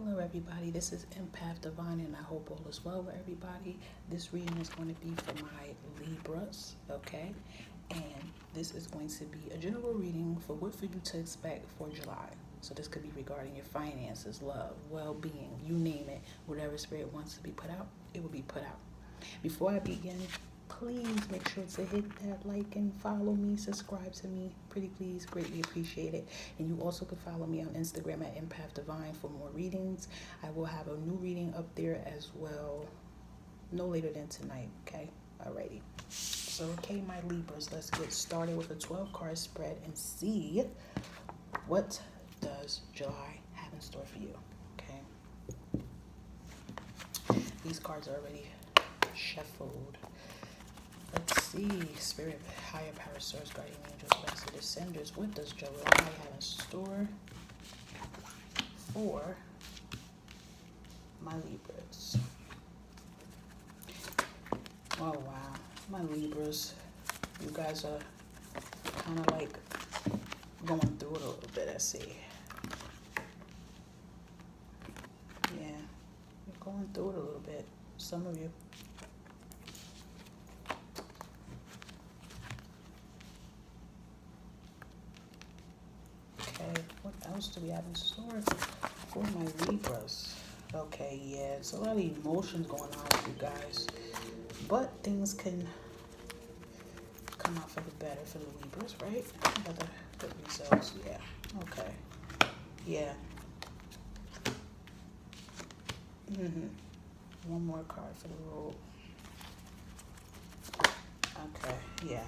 Hello everybody, this is Empath Divine and I hope all is well with everybody. This reading is going to be for my Libras, okay? And this is going to be a general reading for what for you to expect for July. So this could be regarding your finances, love, well-being, you name it. Whatever spirit wants to be put out, it will be put out. Before I begin, please make sure to hit that like and follow me, subscribe to me, pretty please, greatly appreciate it. And you also can follow me on Instagram at Empath Divine for more readings. I will have a new reading up there as well, no later than tonight, okay? Alrighty. So, okay, my Libras, let's get started with a 12-card spread and see what does July have in store for you, okay? These cards are already shuffled. Let's see, Spirit, Higher Power, Source, Guardian Angels, Blessed Descendants. What does July have in store for my Libras? Oh, wow. My Libras, you guys are kind of like going through it a little bit, I see. Yeah, you're going through it a little bit. Some of you. Okay, what else do we have in store for my Libras? Okay, yeah, it's a lot of emotions going on with you guys, but things can come out for the better for the Libras, right? Got the good results, yeah. Okay, yeah. One more card for the roll. Okay, yeah.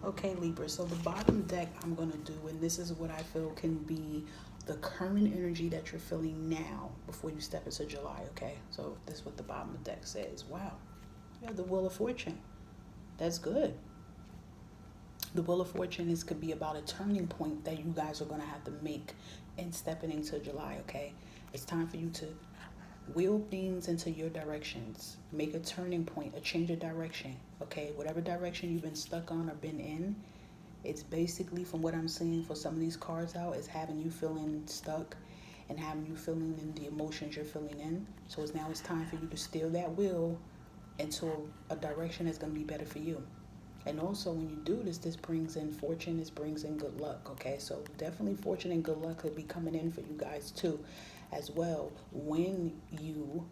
Okay, Libra, so the bottom deck I'm going to do, and this is what I feel can be the current energy that you're feeling now before you step into July, okay? So this is what the bottom of the deck says. Wow, you have the Wheel of Fortune. That's good. The Wheel of Fortune could be about a turning point that you guys are going to have to make in stepping into July, okay? It's time for you to wheel things into your directions. Make a turning point, a change of direction, okay? Whatever direction you've been stuck on or been in, it's basically, from what I'm seeing for some of these cards out, is having you feeling stuck and having you feeling in the emotions you're feeling in. So it's time for you to steer that wheel into a direction that's going to be better for you. And also when you do this brings in fortune, this brings in good luck, okay? So definitely fortune and good luck could be coming in for you guys too, as well, when you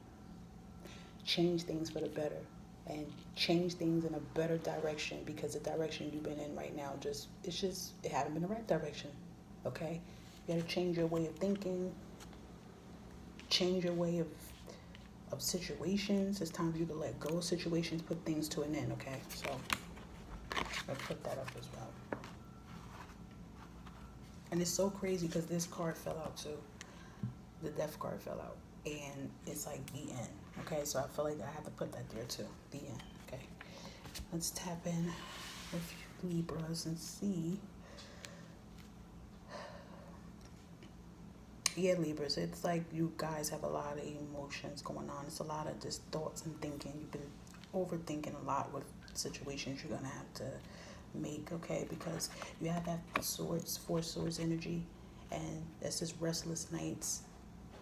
change things for the better and change things in a better direction, because the direction you've been in right now it hadn't been the right direction, okay? You got to change your way of thinking, change your way of situations. It's time for you to let go of situations, put things to an end, okay? So I'll put that up as well. And it's so crazy because this card fell out too. The Death card fell out. And it's like the end. Okay, so I feel like I have to put that there too. The end. Okay. Let's tap in with Libras and see. Yeah, Libras, it's like you guys have a lot of emotions going on. It's a lot of just thoughts and thinking. You've been overthinking a lot with situations you're going to have to make, okay? Because you have that Four Swords energy, and that's just restless nights,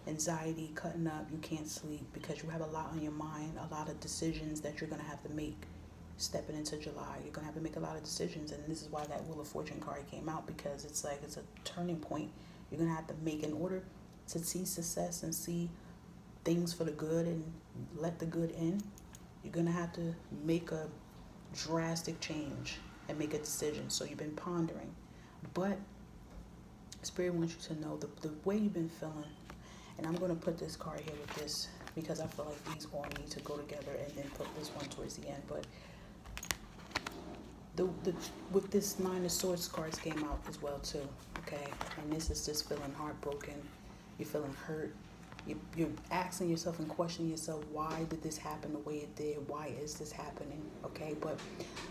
anxiety, cutting up, you can't sleep because you have a lot on your mind, a lot of decisions that you're going to have to make stepping into July. You're going to have to make a lot of decisions, and this is why that Wheel of Fortune card came out, because it's like it's a turning point. You're going to have to make, in order to see success and see things for the good and let the good in, you're going to have to make a drastic change and make a decision. So you've been pondering, but Spirit wants you to know the way you've been feeling. And I'm going to put this card here with this because I feel like these all need to go together, and then put this one towards the end. But with this Nine of Swords cards came out as well too, okay? And this is just feeling heartbroken. You're feeling hurt. You're asking yourself and questioning yourself, why did this happen the way it did? Why is this happening? Okay, but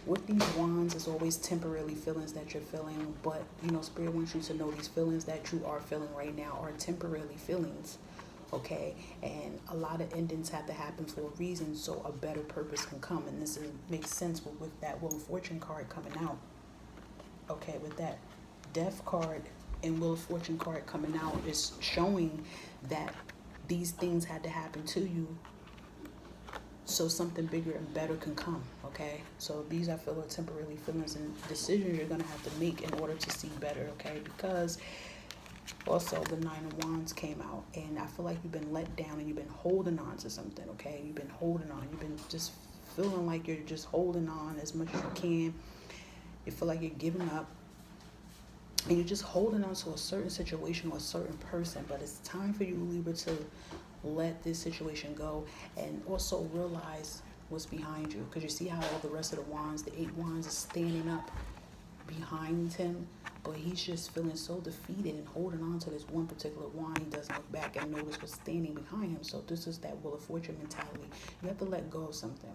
with these wands, it's always temporary feelings that you're feeling. But, Spirit wants you to know these feelings that you are feeling right now are temporary feelings, okay? And a lot of endings have to happen for a reason, so a better purpose can come. And this makes sense with that Wheel of Fortune card coming out, okay? With that Death card and Wheel of Fortune card coming out is showing that these things had to happen to you so something bigger and better can come, okay? So these, I feel, are temporary feelings and decisions you're going to have to make in order to see better, okay? Because also the Nine of Wands came out, and I feel like you've been let down and you've been holding on to something, okay? You've been holding on. You've been just feeling like you're just holding on as much as you can. You feel like you're giving up, and you're just holding on to a certain situation or a certain person. But it's time for you, Libra, to let this situation go and also realize what's behind you. Because you see how all the rest of the wands, the 8 wands, is standing up behind him, but he's just feeling so defeated and holding on to this one particular wand. He doesn't look back and notice what's standing behind him. So this is that Wheel of Fortune mentality. You have to let go of something.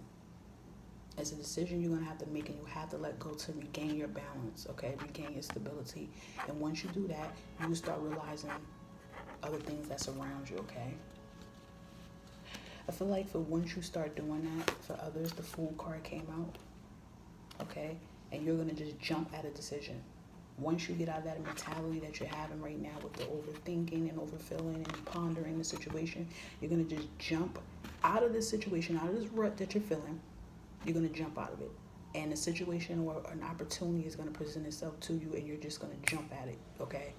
It's a decision you're going to have to make, and you have to let go to regain your balance, okay? Regain your stability. And once you do that, you start realizing other things that's around you, okay? I feel like for once you start doing that, for others, the Fool card came out, okay? And you're going to just jump at a decision. Once you get out of that mentality that you're having right now with the overthinking and overfilling and pondering the situation, you're going to just jump out of this situation, out of this rut that you're feeling. You're going to jump out of it. And a situation or an opportunity is going to present itself to you, and you're just going to jump at it, okay?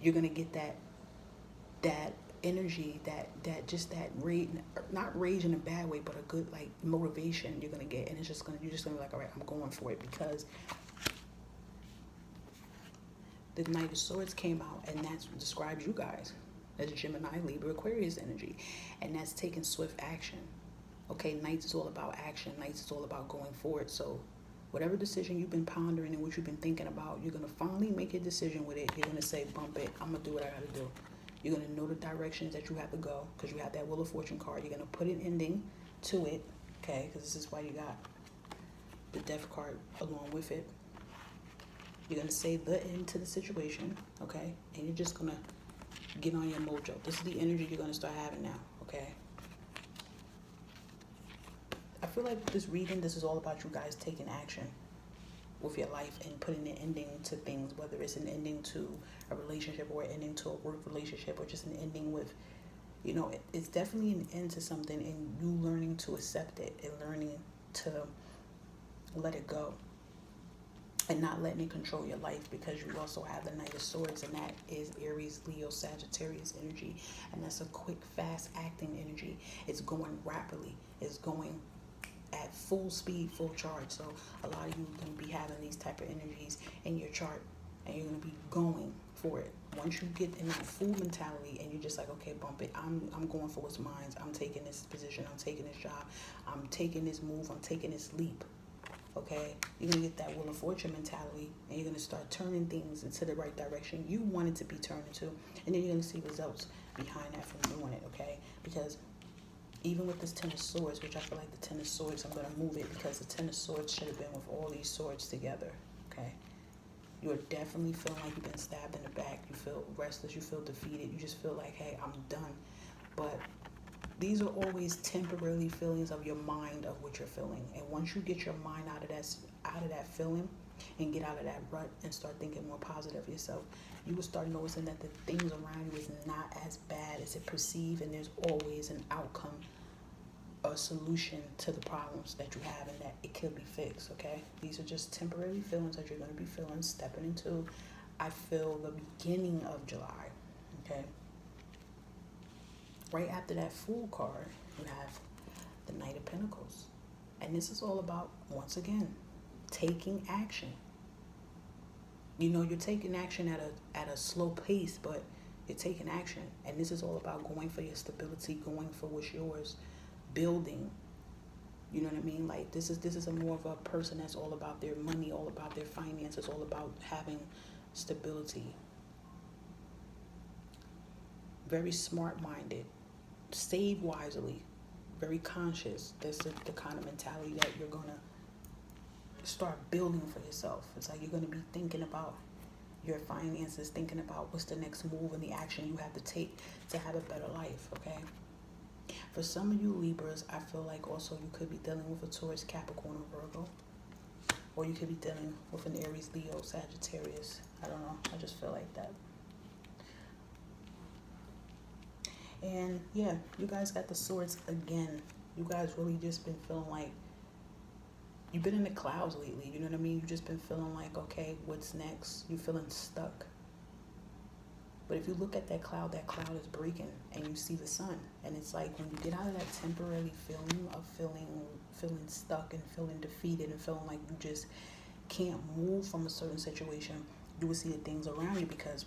You're going to get that energy, that just that rage, not rage in a bad way, but a good, like, motivation you're going to get. And you're just going to be like, all right, I'm going for it, because the Knight of Swords came out, and that describes you guys as Gemini, Libra, Aquarius energy. And that's taking swift action. Okay, Knights is all about action. Knights is all about going forward. So whatever decision you've been pondering and what you've been thinking about, you're going to finally make a decision with it. You're going to say, bump it. I'm going to do what I got to do. You're going to know the directions that you have to go, because you have that Wheel of Fortune card. You're going to put an ending to it, okay, because this is why you got the Death card along with it. You're going to say the end to the situation, okay, and you're just going to get on your mojo. This is the energy you're going to start having now, okay? I feel like this reading, this is all about you guys taking action with your life and putting an ending to things, whether it's an ending to a relationship or an ending to a work relationship, or just an ending with, you know, it's definitely an end to something, and you learning to accept it and learning to let it go and not letting it control your life, because you also have the Knight of Swords, and that is Aries, Leo, Sagittarius energy, and that's a quick, fast acting energy. It's going rapidly. It's going at full speed, full charge. So a lot of you are going to be having these type of energies in your chart, and you're going to be going for it. Once you get in that full mentality and you're just like, okay, bump it, I'm going for what's mine. I'm taking this position, I'm taking this job, I'm taking this move, I'm taking this leap, okay? You're going to get that Wheel of Fortune mentality, and you're going to start turning things into the right direction you want it to be turned into, and then you're going to see results behind that from doing it, okay? Because even with this Ten of Swords, which I feel like the Ten of Swords, I'm going to move it, because the Ten of Swords should have been with all these swords together, okay? You're definitely feeling like you've been stabbed in the back. You feel restless. You feel defeated. You just feel like, hey, I'm done. But these are always temporary feelings of your mind of what you're feeling. And once you get your mind out of that feeling and get out of that rut and start thinking more positive of yourself, you will start noticing that the things around you is not as bad as it perceived, and there's always an outcome, a solution to the problems that you have, and that it could be fixed, okay? These are just temporary feelings that you're going to be feeling, stepping into, I feel, the beginning of July, okay? Right after that Fool card, you have the Knight of Pentacles. And this is all about, once again, taking action. You know, you're taking action at a slow pace, but you're taking action. And this is all about going for your stability, going for what's yours, building. You know what I mean? Like, this is a more of a person that's all about their money, all about their finances, all about having stability. Very smart-minded, save wisely, very conscious. That's the kind of mentality that you're gonna start building for yourself. It's like you're going to be thinking about your finances, thinking about what's the next move and the action you have to take to have a better life, okay? For some of you Libras, I feel like also you could be dealing with a Taurus, Capricorn, or Virgo. Or you could be dealing with an Aries, Leo, Sagittarius. I don't know. I just feel like that. And yeah, you guys got the swords again. You guys really just been feeling like you've been in the clouds lately. You know what I mean? You've just been feeling like, okay, what's next? You're feeling stuck. But if you look at that cloud is breaking and you see the sun. And it's like when you get out of that temporary feeling of feeling stuck and feeling defeated and feeling like you just can't move from a certain situation, you will see the things around you, because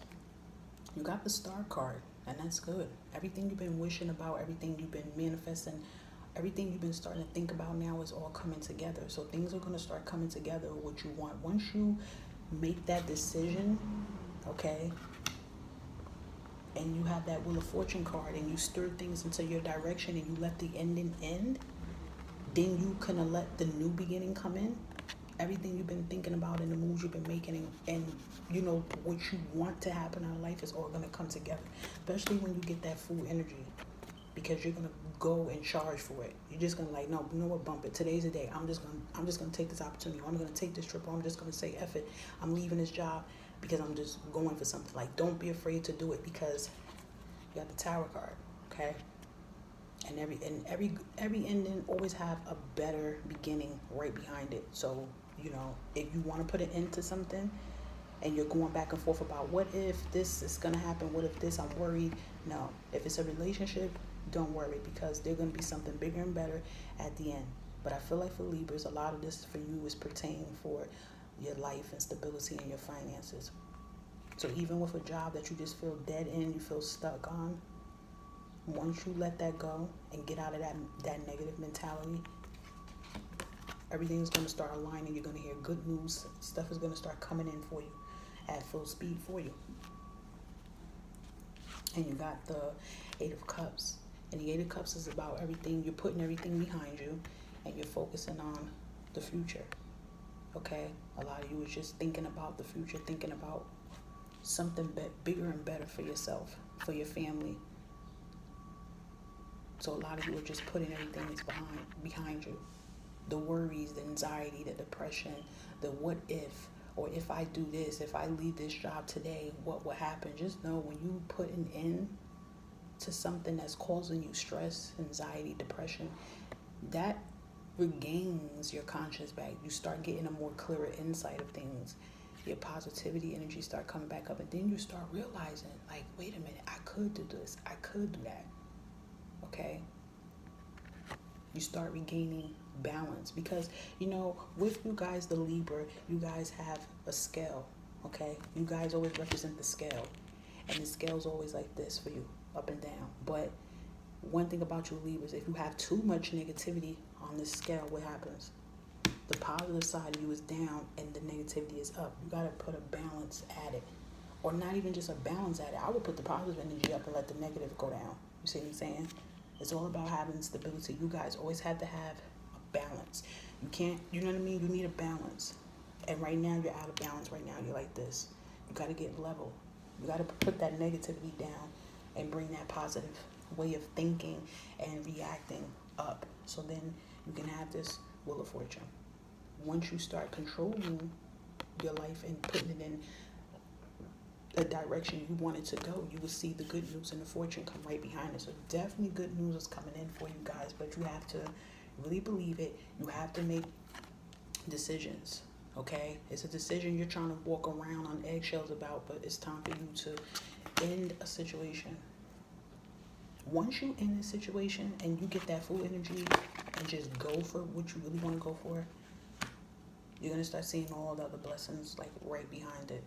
you got the star card, and that's good. Everything you've been wishing about, everything you've been manifesting, everything you've been starting to think about now is all coming together. So things are going to start coming together, what you want. Once you make that decision, okay, and you have that Wheel of Fortune card and you stir things into your direction and you let the ending end, then you can let the new beginning come in. Everything you've been thinking about and the moves you've been making and you know what you want to happen in life is all going to come together, especially when you get that full energy, because you're going to go and charge for it. You're just going to like, no, you know what, bump it. Today's the day. I'm just going to take this opportunity. I'm going to take this trip. Or I'm just going to say F it. I'm leaving this job because I'm just going for something. Like, don't be afraid to do it, because you got the Tower card, okay? And every ending always have a better beginning right behind it. So, you know, if you want to put an end to something and you're going back and forth about what if this is going to happen, what if this, I'm worried. No, if it's a relationship, don't worry, because there's going to be something bigger and better at the end. But I feel like for Libras, a lot of this for you is pertaining for your life and stability and your finances. So even with a job that you just feel dead in, you feel stuck on, once you let that go and get out of that negative mentality, everything's going to start aligning. You're going to hear good news. Stuff is going to start coming in for you at full speed for you. And you got the Eight of Cups. And the Eight of Cups is about everything. You're putting everything behind you and you're focusing on the future. Okay? A lot of you is just thinking about the future, thinking about something bigger and better for yourself, for your family. So a lot of you are just putting everything that's behind you. The worries, the anxiety, the depression, the what if, or if I do this, if I leave this job today, what will happen? Just know when you put an end to something that's causing you stress, anxiety, depression, that regains your conscience back. You start getting a more clearer insight of things. Your positivity energy start coming back up, and then you start realizing, like, wait a minute, I could do this, I could do that. Okay? You start regaining balance, because, you know, with you guys, the Libra, you guys have a scale, okay? You guys always represent the scale, and the scale's always like this for you, up and down. But one thing about you Libras, if you have too much negativity on this scale, what happens? The positive side of you is down and the negativity is up. You got to put a balance at it. Or not even just a balance at it. I would put the positive energy up and let the negative go down. You see what I'm saying? It's all about having stability. You guys always have to have a balance. You can't, you know what I mean? You need a balance. And right now, you're out of balance right now. You're like this. You got to get level. You got to put that negativity down and bring that positive way of thinking and reacting up. So then you can have this Wheel of Fortune. Once you start controlling your life and putting it in a direction you want it to go, you will see the good news and the fortune come right behind it. So definitely good news is coming in for you guys, but you have to really believe it. You have to make decisions, okay? It's a decision you're trying to walk around on eggshells about, but it's time for you to end a situation. Once you end a situation and you get that full energy and just go for what you really want to go for, you're going to start seeing all the other blessings like right behind it.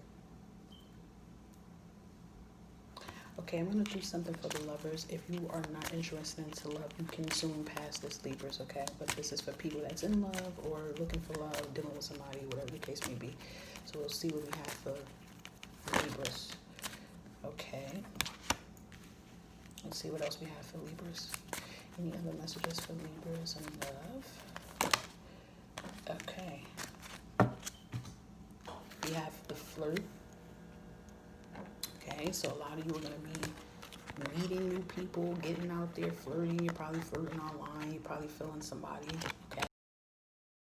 Okay, I'm going to do something for the lovers. If you are not interested in love, you can zoom past this, Libras, okay? But this is for people that's in love or looking for love, dealing with somebody, whatever the case may be. So we'll see what we have for Libras. Okay. Let's see what else we have for Libras. Any other messages for Libras and love? Okay. We have the flirt. Okay, so a lot of you are going to be meeting new people, getting out there, flirting. You're probably flirting online. You're probably feeling somebody.